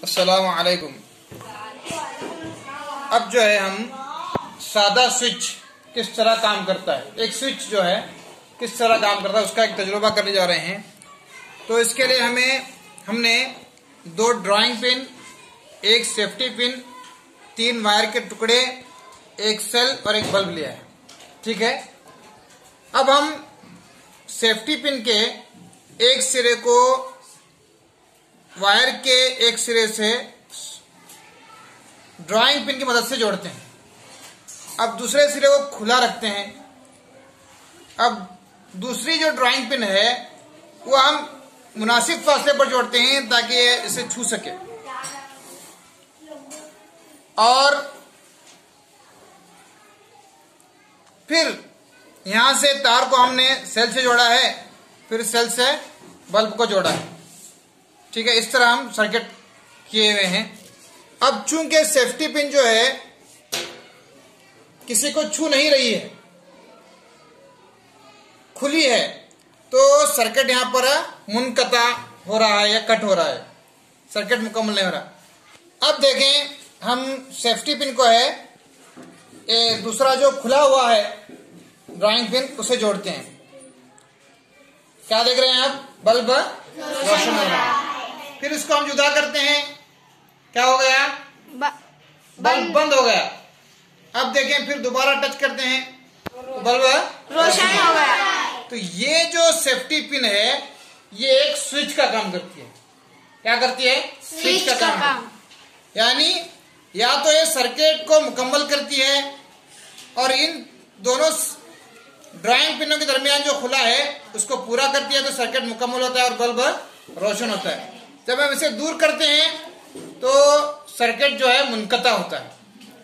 अस्सलाम वालेकुम। अब जो है हम सादा स्विच किस तरह काम करता है, एक स्विच जो है किस तरह काम करता है उसका एक तजुर्बा करने जा रहे हैं। तो इसके लिए हमने 2 ड्राइंग पिन, एक सेफ्टी पिन, 3 वायर के टुकड़े, एक सेल और एक बल्ब लिया है। ठीक है, अब हम सेफ्टी पिन के एक सिरे को वायर के एक सिरे से ड्राइंग पिन की मदद से जोड़ते हैं। अब दूसरे सिरे को खुला रखते हैं। अब दूसरी जो ड्राइंग पिन है वो हम मुनासिब फासले पर जोड़ते हैं ताकि ये इसे छू सके। और फिर यहां से तार को हमने सेल से जोड़ा है, फिर सेल से बल्ब को जोड़ा है। ठीक है, इस तरह हम सर्किट किए हुए हैं। अब चूंकि सेफ्टी पिन जो है किसी को छू नहीं रही है, खुली है, तो सर्किट यहां पर मुनकता हो रहा है या कट हो रहा है, सर्किट मुकम्मल नहीं हो रहा। अब देखें, हम सेफ्टी पिन को है दूसरा जो खुला हुआ है ड्राइंग पिन उसे जोड़ते हैं। क्या देख रहे हैं आप, बल्ब रोशन हो रहा है। फिर इसको हम जुदा करते हैं, क्या हो गया, बल्ब बंद हो गया। अब देखें, फिर दोबारा टच करते हैं तो बल्ब रोशन हो गया। तो ये जो सेफ्टी पिन है ये एक स्विच का काम करती है। क्या करती है, स्विच का काम। यानी या तो ये सर्किट को मुकम्मल करती है और इन दोनों ड्राइंग पिनों के दरमियान जो खुला है उसको पूरा करती है, तो सर्किट मुकम्मल होता है और बल्ब रोशन होता है। जब हम इसे दूर करते हैं तो सर्किट जो है मुनकता होता है,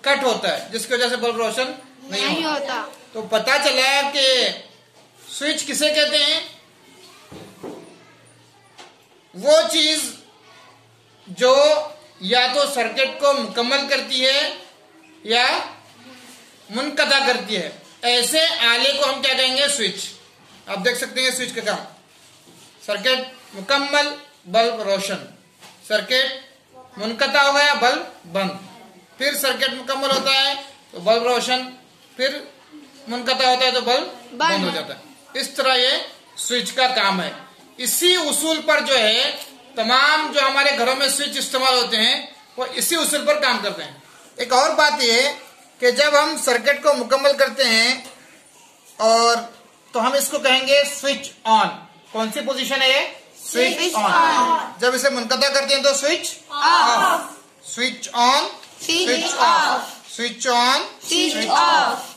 कट होता है, जिसकी वजह से बल्ब रोशन नहीं होता। तो पता चला कि स्विच किसे कहते हैं, वो चीज जो या तो सर्किट को मुकम्मल करती है या मुनकता करती है। ऐसे आले को हम क्या कहेंगे, स्विच। आप देख सकते हैं स्विच का काम, सर्किट मुकम्मल, बल्ब रोशन, सर्किट मुनकता हो गया, बल्ब बंद, फिर सर्किट मुकम्मल होता है तो बल्ब रोशन, फिर मुनकता होता है तो बल्ब बंद हो जाता है। इस तरह ये स्विच का काम है। इसी उसूल पर जो है तमाम जो हमारे घरों में स्विच इस्तेमाल होते हैं वो इसी उसूल पर काम करते हैं। एक और बात यह कि जब हम सर्किट को मुकम्मल करते हैं और तो हम इसको कहेंगे स्विच ऑन। कौन सी पोजीशन है ये, स्विच ऑन। जब इसे मुनकता करते हैं तो switch off, switch on, switch off, switch on, switch off.